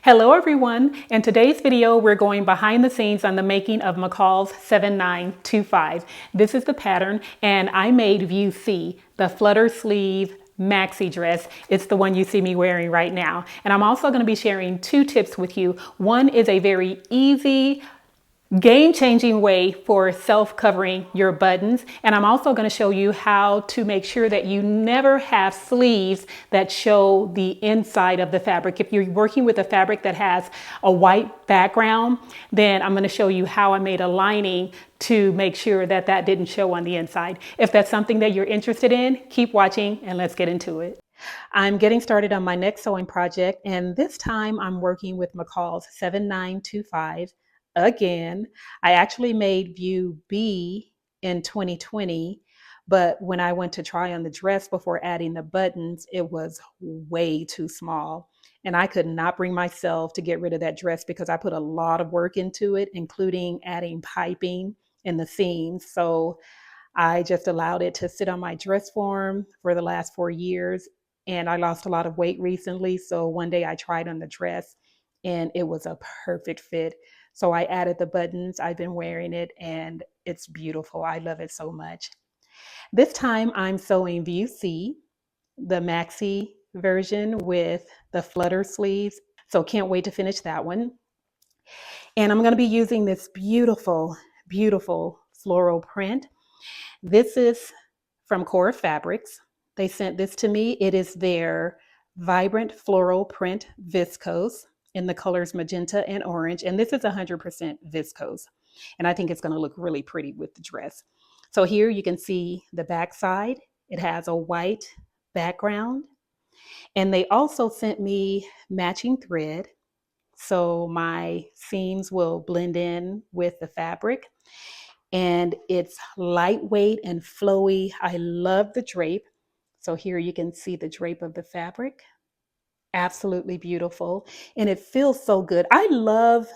Hello everyone. In today's video, we're going behind the scenes on the making of McCall's 7925. This is the pattern and I made view C, the flutter sleeve maxi dress. It's the one you see me wearing right now. And I'm also going to be sharing two tips with you. One is a very easy game-changing way for self-covering your buttons, and I'm also going to show you how to make sure that you never have sleeves that show the inside of the fabric. If you're working with a fabric that has a white background, then I'm going to show you how I made a lining to make sure that that didn't show on the inside. If that's something that you're interested in, keep watching and let's get into it. I'm getting started on my next sewing project, and this time I'm working with McCall's 7925. Again, I actually made view B in 2020, but when I went to try on the dress before adding the buttons, it was way too small. And I could not bring myself to get rid of that dress because I put a lot of work into it, including adding piping in the seams. So I just allowed it to sit on my dress form for the last 4 years. And I lost a lot of weight recently. So one day I tried on the dress and it was a perfect fit. So I added the buttons. I've been wearing it and it's beautiful. I love it so much. This time I'm sewing view C, the maxi version with the flutter sleeves. So can't wait to finish that one. And I'm going to be using this beautiful, beautiful floral print. This is from Core Fabrics. They sent this to me. It is their vibrant floral print viscose in the colors magenta and orange. And this is 100% viscose. And I think it's going to look really pretty with the dress. So here you can see the back side. It has a white background. And they also sent me matching thread. So my seams will blend in with the fabric. And it's lightweight and flowy. I love the drape. So here you can see the drape of the fabric. Absolutely beautiful. And it feels so good. I love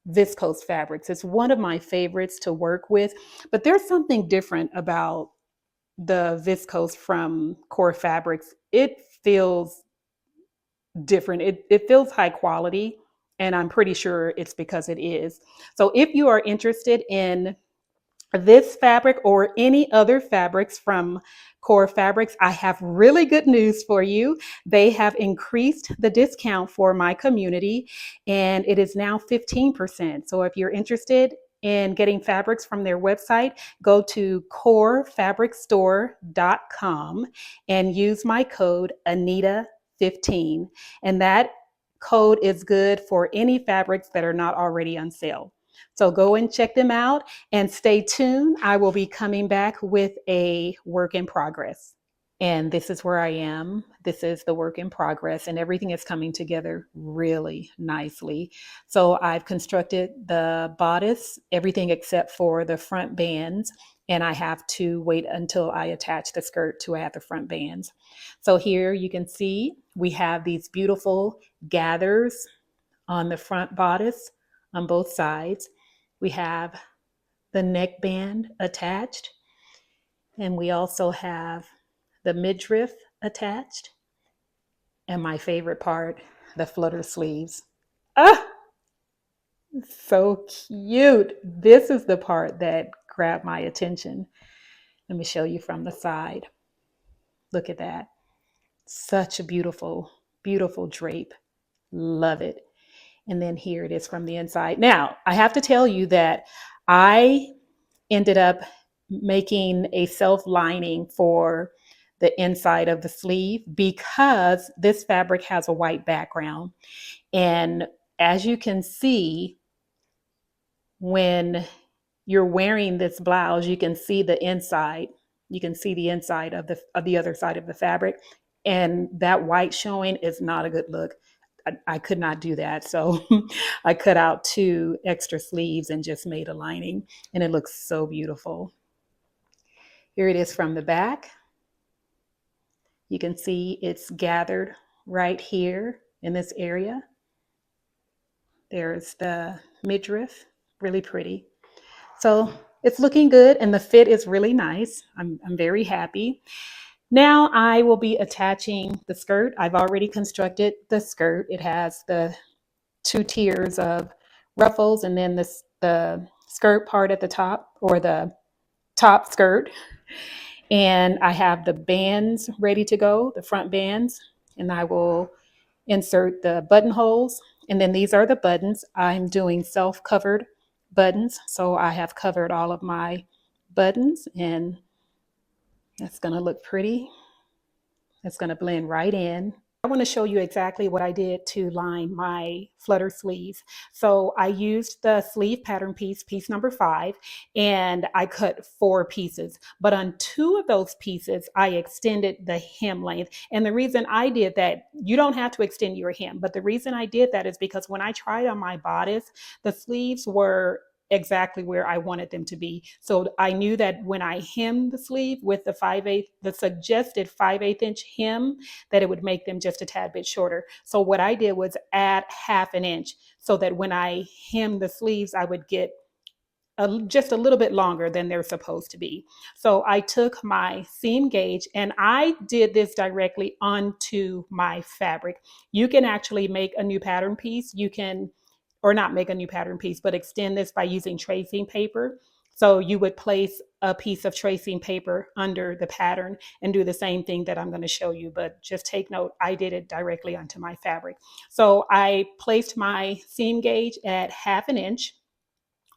viscose fabrics. It's one of my favorites to work with, but there's something different about the viscose from Core Fabrics. It feels different. It feels high quality, and I'm pretty sure it's because it is. So if you are interested in this fabric or any other fabrics from Core Fabrics, I have really good news for you. They have increased the discount for my community and it is now 15%. So if you're interested in getting fabrics from their website, go to corefabricstore.com and use my code Anita15. And that code is good for any fabrics that are not already on sale. So go and check them out and stay tuned. I will be coming back with a work in progress. And this is where I am. This is the work in progress and everything is coming together really nicely. So I've constructed the bodice, everything except for the front bands. And I have to wait until I attach the skirt to add the front bands. So here you can see we have these beautiful gathers on the front bodice on both sides. We have the neckband attached, and we also have the midriff attached, and my favorite part, the flutter sleeves. Ah, so cute. This is the part that grabbed my attention. Let me show you from the side. Look at that. Such a beautiful, beautiful drape. Love it. And then here it is from the inside. Now, I have to tell you that I ended up making a self-lining for the inside of the sleeve because this fabric has a white background. And as you can see, when you're wearing this blouse, you can see the inside. You can see the inside of the other side of the fabric. And that white showing is not a good look. I could not do that. So I cut out 2 extra sleeves and just made a lining, and it looks so beautiful. Here it is from the back. You can see it's gathered right here in this area. There's the midriff, really pretty. So it's looking good and the fit is really nice. I'm very happy. Now I will be attaching the skirt. I've already constructed the skirt. It has the two tiers of ruffles, and then the skirt part at the top, or the top skirt. And I have the bands ready to go, the front bands, and I will insert the buttonholes. And then these are the buttons. I'm doing self-covered buttons, so I have covered all of my buttons, and that's going to look pretty. That's going to blend right in. I want to show you exactly what I did to line my flutter sleeves. So I used the sleeve pattern piece number 5, and I cut 4 pieces. But on 2 of those pieces, I extended the hem length. And the reason I did that, you don't have to extend your hem, but the reason I did that is because when I tried on my bodice, the sleeves were exactly where I wanted them to be. So I knew that when I hemmed the sleeve with the suggested 5/8 inch hem, that it would make them just a tad bit shorter. So what I did was add 1/2 inch so that when I hemmed the sleeves, I would get just a little bit longer than they're supposed to be. So I took my seam gauge and I did this directly onto my fabric. You can actually make a new pattern piece. You can, or not make a new pattern piece, but extend this by using tracing paper. So you would place a piece of tracing paper under the pattern and do the same thing that I'm going to show you. But just take note, I did it directly onto my fabric. So I placed my seam gauge at 1/2 inch.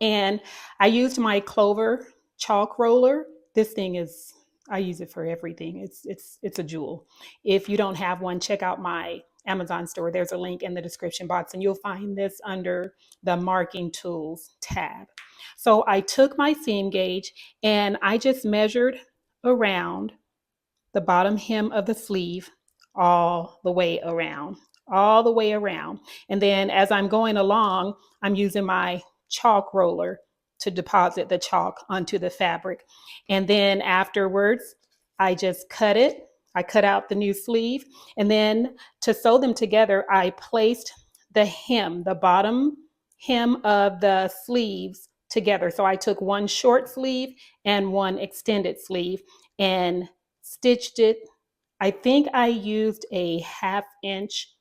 And I used my Clover chalk roller. This thing is, I use it for everything. It's a jewel. If you don't have one, check out my Amazon store. There's a link in the description box, and you'll find this under the marking tools tab. So I took my seam gauge and I just measured around the bottom hem of the sleeve all the way around, all the way around. And then as I'm going along, I'm using my chalk roller to deposit the chalk onto the fabric. And then afterwards, I just cut it. I cut out the new sleeve. And then to sew them together, I placed the hem, the bottom hem of the sleeves together. So I took one short sleeve and one extended sleeve and stitched it. I think I used a 1/2 inch.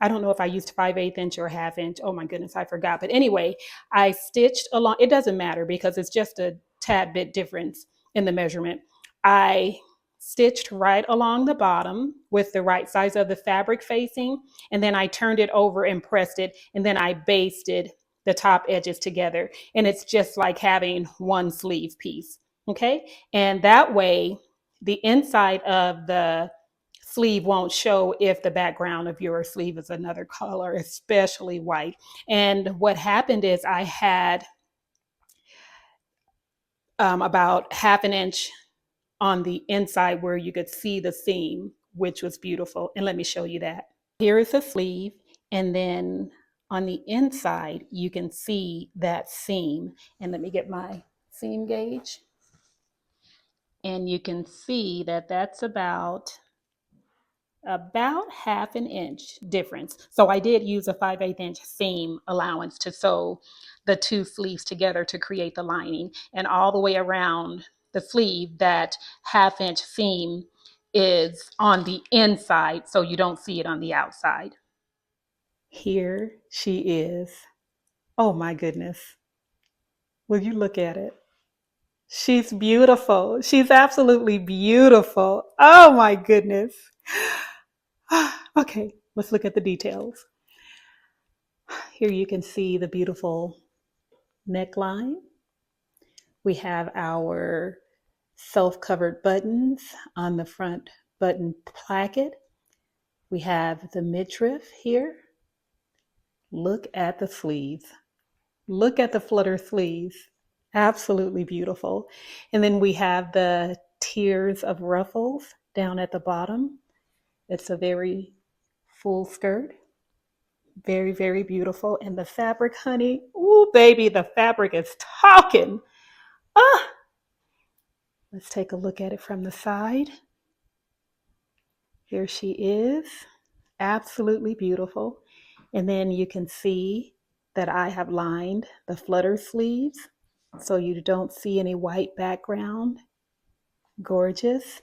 I don't know if I used 5/8 inch or 1/2 inch. Oh my goodness, I forgot. But anyway, I stitched along. It doesn't matter because it's just a tad bit difference in the measurement. I stitched right along the bottom with the right size of the fabric facing, and then I turned it over and pressed it, and then I basted the top edges together. And it's just like having one sleeve piece. Okay. And that way, the inside of the sleeve won't show if the background of your sleeve is another color, especially white. And what happened is I had about 1/2 inch on the inside where you could see the seam, which was beautiful. And let me show you that. Here is the sleeve, and then on the inside, you can see that seam. And let me get my seam gauge. And you can see that that's about 1/2 inch difference. So I did use a 5/8 inch seam allowance to sew the 2 sleeves together to create the lining. And all the way around the sleeve, that 1/2 inch seam is on the inside, so you don't see it on the outside. Here she is. Oh my goodness. Will you look at it? She's beautiful. She's absolutely beautiful. Oh my goodness. Okay, let's look at the details. Here you can see the beautiful neckline. We have our self-covered buttons on the front button placket. We have the midriff here. Look at the sleeves. Look at the flutter sleeves. Absolutely beautiful. And then we have the tiers of ruffles down at the bottom. It's a very full skirt. Very, very beautiful. And the fabric, honey, ooh, baby, the fabric is talking. Ah, let's take a look at it from the side. Here she is, absolutely beautiful. And then you can see that I have lined the flutter sleeves so you don't see any white background. Gorgeous.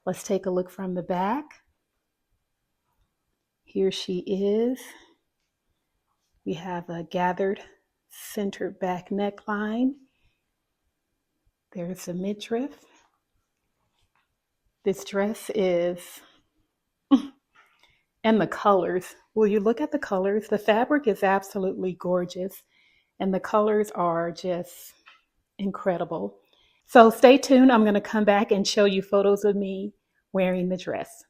Let's take a look from the back. Here she is. We have a gathered centered back neckline. There's a midriff. This dress is, and the colors. Will you look at the colors? The fabric is absolutely gorgeous, and the colors are just incredible. So stay tuned. I'm going to come back and show you photos of me wearing the dress.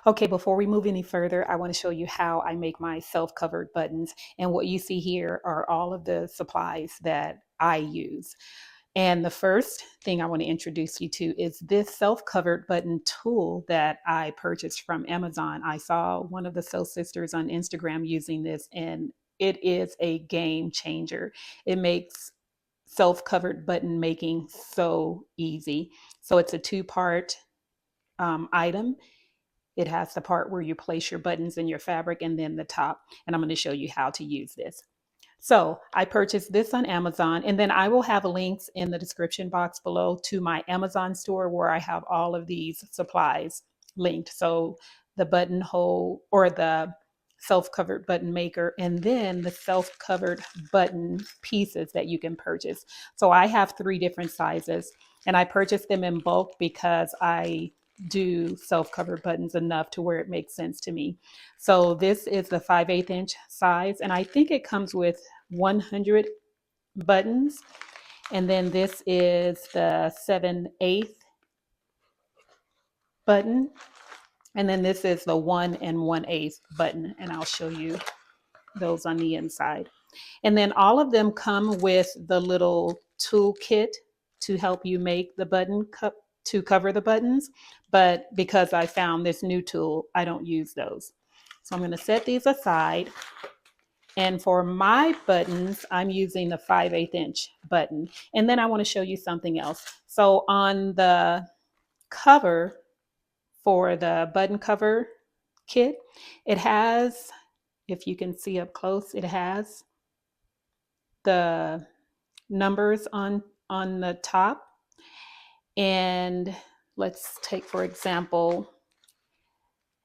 Okay, before we move any further, I want to show you how I make my self-covered buttons. And what you see here are all of the supplies that I use. And the first thing I want to introduce you to is this self-covered button tool that I purchased from Amazon. I saw one of the Sew Sisters on Instagram using this, and it is a game changer. It makes self-covered button making so easy. So it's a two-part item. It has the part where you place your buttons in your fabric and then the top. And I'm going to show you how to use this. So I purchased this on Amazon, and then I will have links in the description box below to my Amazon store where I have all of these supplies linked. So the buttonhole or the self-covered button maker, and then the self-covered button pieces that you can purchase. So I have 3 different sizes, and I purchased them in bulk because I do self-covered buttons enough to where it makes sense to me. So this is the 5/8 inch size, and I think it comes with 100 buttons. And then this is the 7/8 button. And then this is the 1 1/8 button, and I'll show you those on the inside. And then all of them come with the little toolkit to help you make the button to cover the buttons. But because I found this new tool, I don't use those. So I'm going to set these aside. And for my buttons, I'm using the 5/8 inch button. And then I want to show you something else. So on the cover for the button cover kit, it has, if you can see up close, it has the numbers on the top. And let's take, for example,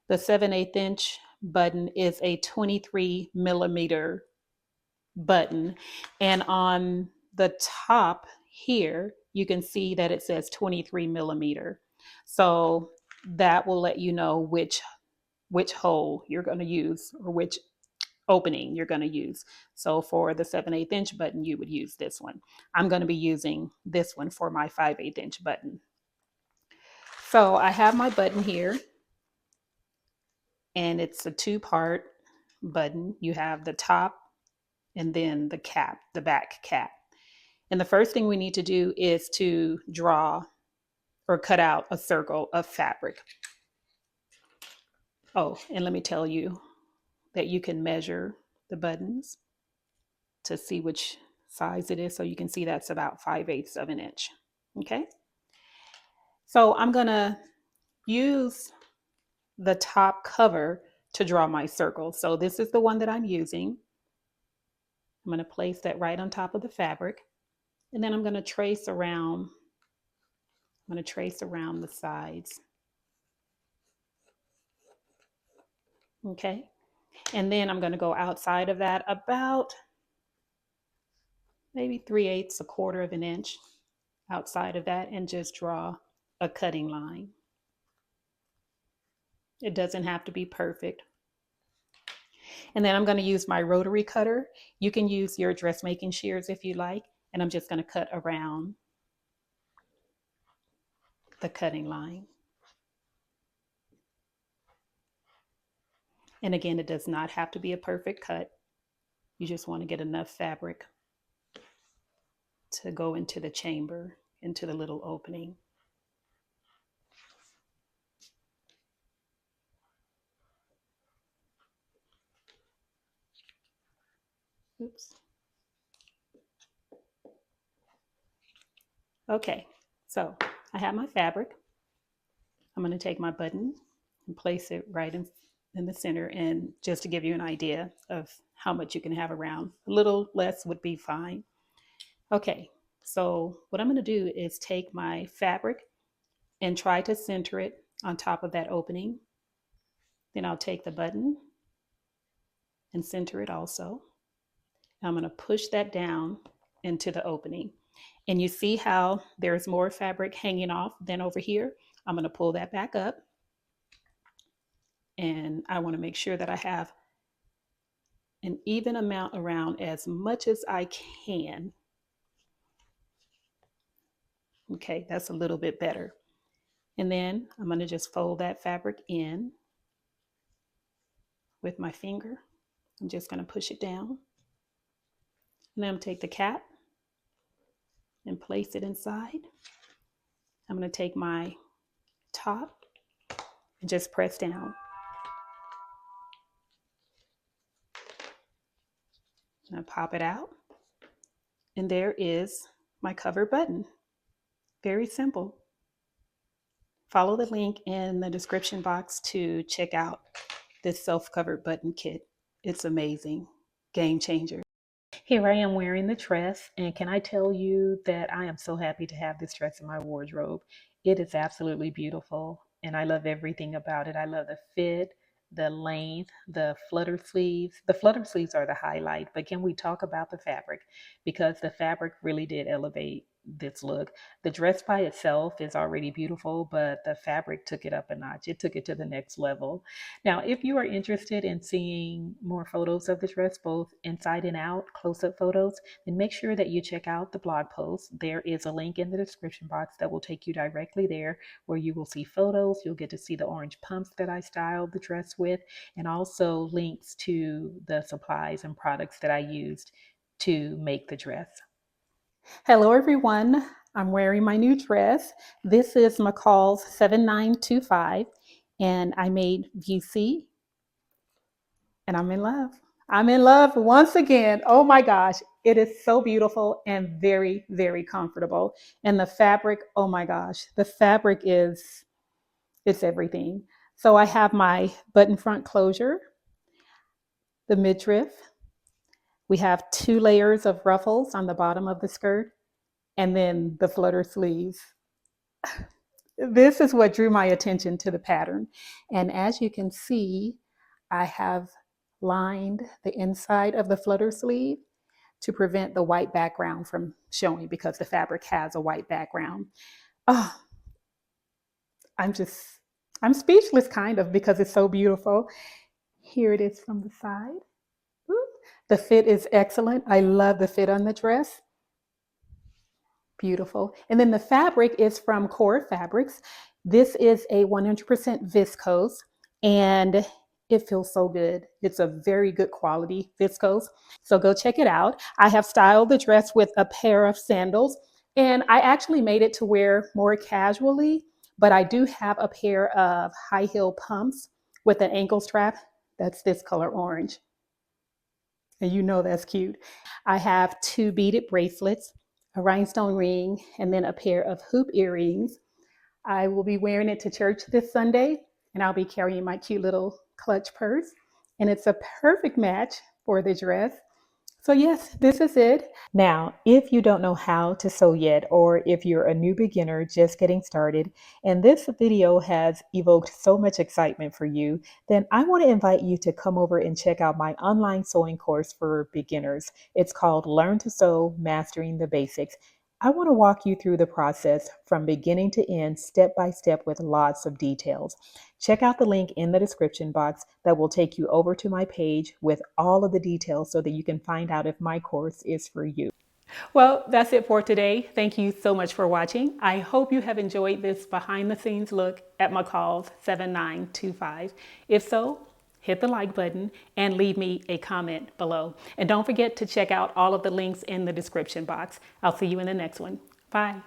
the 7/8 inch button is a 23 millimeter button. And on the top here, you can see that it says 23 millimeter. So that will let you know which hole you're going to use, or which opening you're going to use. So for the 7/8 inch button, you would use this one. I'm going to be using this one for my 5/8 inch button. So I have my button here, and it's a 2-part button. You have the top and then the cap, the back cap. And the first thing we need to do is to draw or cut out a circle of fabric. Oh, and let me tell you that you can measure the buttons to see which size it is. So you can see that's about 5/8 of an inch. Okay. So I'm going to use the top cover to draw my circle. So this is the one that I'm using. I'm going to place that right on top of the fabric. And then I'm going to trace around. I'm going to trace around the sides. Okay. And then I'm going to go outside of that about maybe 3/8, a quarter of an inch outside of that, and just draw a cutting line. It doesn't have to be perfect. And then I'm going to use my rotary cutter. You can use your dressmaking shears if you like. And I'm just going to cut around the cutting line. And again, it does not have to be a perfect cut. You just want to get enough fabric to go into the chamber, into the little opening. Oops. Okay, so I have my fabric. I'm going to take my button and place it right in the center. And just to give you an idea of how much you can have around, a little less would be fine. Okay, so what I'm going to do is take my fabric and try to center it on top of that opening. Then I'll take the button and center it also. I'm going to push that down into the opening. And you see how there's more fabric hanging off than over here? I'm going to pull that back up. And I want to make sure that I have an even amount around as much as I can. Okay, that's a little bit better. And then I'm going to just fold that fabric in with my finger. I'm just going to push it down. And then I'm going to take the cap and place it inside. I'm going to take my top and just press down. And I pop it out. And there is my cover button. Very simple. Follow the link in the description box to check out this self-covered button kit. It's amazing. Game changer. Here I am wearing the dress, and can I tell you that I am so happy to have this dress in my wardrobe. It is absolutely beautiful, and I love everything about it. I love the fit, the length, the flutter sleeves. The flutter sleeves are the highlight, but can we talk about the fabric? Because the fabric really did elevate this look. The dress by itself is already beautiful, but the fabric took it up a notch. It took it to the next level. Now, if you are interested in seeing more photos of the dress, both inside and out, close-up photos, then make sure that you check out the blog post. There is a link in the description box that will take you directly there, where you will see photos. You'll get to see the orange pumps that I styled the dress with, and also links to the supplies and products that I used to make the dress. Hello everyone, I'm wearing my new dress. This is McCall's 7925, and I made view C, and I'm in love. I'm in love once again. Oh my gosh, it is so beautiful and very, very comfortable. And the fabric, oh my gosh, the fabric it's everything. So I have my button front closure, the midriff. We have 2 layers of ruffles on the bottom of the skirt, and then the flutter sleeves. This is what drew my attention to the pattern. And as you can see, I have lined the inside of the flutter sleeve to prevent the white background from showing, because the fabric has a white background. Oh, I'm speechless kind of, because it's so beautiful. Here it is from the side. Ooh, the fit is excellent. I love the fit on the dress. Beautiful. And then the fabric is from Core Fabrics. This is a 100% viscose, and it feels so good. It's a very good quality viscose. So go check it out. I have styled the dress with a pair of sandals, and I actually made it to wear more casually, but I do have a pair of high heel pumps with an ankle strap. That's this color orange. And you know that's cute. I have 2 beaded bracelets, a rhinestone ring, and then a pair of hoop earrings. I will be wearing it to church this Sunday, and I'll be carrying my cute little clutch purse. And it's a perfect match for the dress. So yes, this is it. Now, if you don't know how to sew yet, or if you're a new beginner just getting started, and this video has evoked so much excitement for you, then I want to invite you to come over and check out my online sewing course for beginners. It's called Learn to Sew, Mastering the Basics. I want to walk you through the process from beginning to end, step by step, with lots of details. Check out the link in the description box that will take you over to my page with all of the details so that you can find out if my course is for you. Well, that's it for today. Thank you so much for watching. I hope you have enjoyed this behind the scenes look at McCall's 7925. If so, hit the like button and leave me a comment below. And don't forget to check out all of the links in the description box. I'll see you in the next one. Bye.